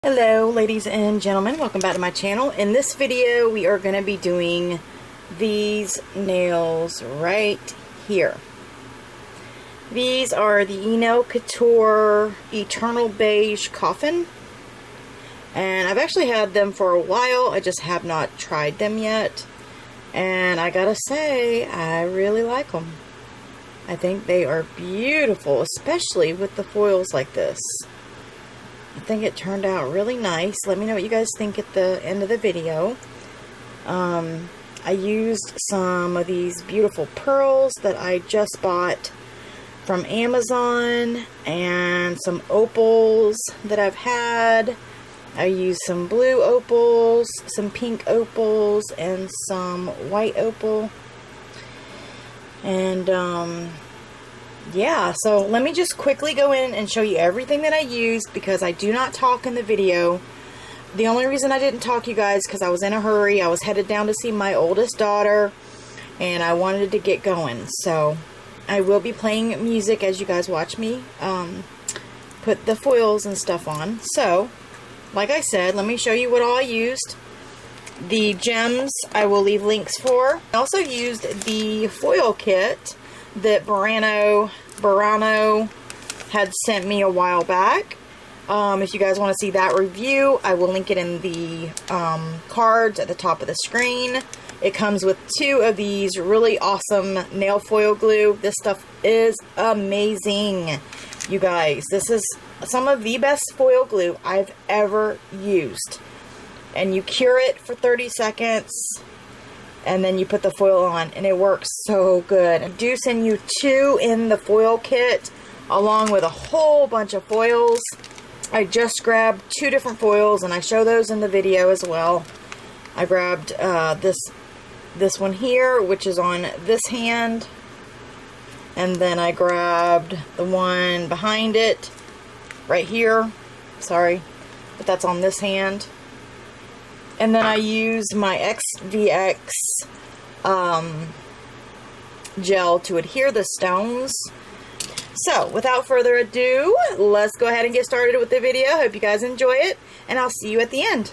Hello ladies and gentlemen, welcome back to my channel. In this video we are going to be doing these nails right here. These are the Nail Couture Eternal Beige Coffin, and I've actually had them for a while. I just have not tried them yet, and I gotta say I really like them. I think they are beautiful, especially with the foils like this. I think it turned out really nice. Let me know what you guys think at the end of the video. I used some of these beautiful pearls that I just bought from Amazon and some opals that I've had. I used some blue opals, some pink opals, and some white opal. And yeah, so let me just quickly go in and show you everything that I used, because I do not talk in the video. The only reason I didn't talk, you guys, because I was in a hurry. I was headed down to see my oldest daughter, and I wanted to get going. So I will be playing music as you guys watch me put the foils and stuff on. So, like I said, let me show you what all I used. The gems I will leave links for. I also used the foil kit that Burano had sent me a while back. If you guys want to see that review, I will link it in the cards at the top of the screen. It comes with 2 of these really awesome nail foil glue. This stuff is amazing, you guys. This is some of the best foil glue I've ever used. And you cure it for 30 seconds. And then you put the foil on, and it works so good. I do send you 2 in the foil kit, along with a whole bunch of foils. I just grabbed 2 different foils, and I show those in the video as well. I grabbed this one here, which is on this hand, and then I grabbed the one behind it, right here. Sorry, but that's on this hand. And then I used my XVX gel to adhere the stones. So, without further ado, let's go ahead and get started with the video. Hope you guys enjoy it, and I'll see you at the end.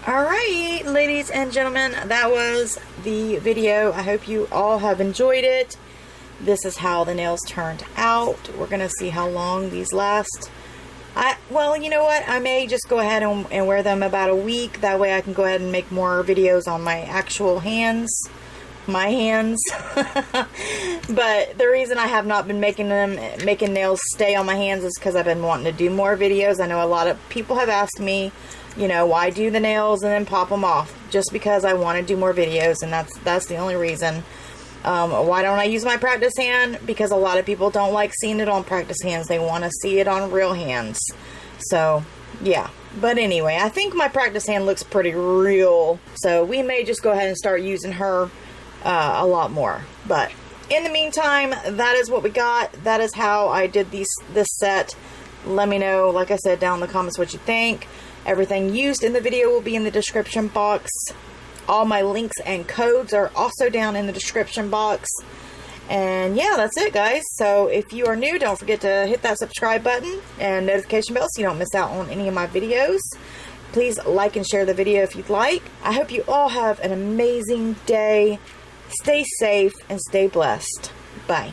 Alright, ladies and gentlemen, that was the video. I hope you all have enjoyed it. This is how the nails turned out. We're going to see how long these last. Well, you know what? I may just go ahead and wear them about a week. That way I can go ahead and make more videos on my actual hands. My hands. But the reason I have not been making nails stay on my hands is because I've been wanting to do more videos. I know a lot of people have asked me, you know, why do the nails and then pop them off? Just because I want to do more videos, and that's the only reason. Why don't I use my practice hand? Because a lot of people don't like seeing it on practice hands. They want to see it on real hands. So, yeah. But anyway, I think my practice hand looks pretty real. So we may just go ahead and start using her a lot more. But in the meantime, that is what we got. That is how I did this set. Let me know, like I said, down in the comments what you think. Everything used in the video will be in the description box. All my links and codes are also down in the description box. And yeah, that's it, guys. So if you are new, don't forget to hit that subscribe button and notification bell so you don't miss out on any of my videos. Please like and share the video if you'd like. I hope you all have an amazing day. Stay safe and stay blessed. Bye.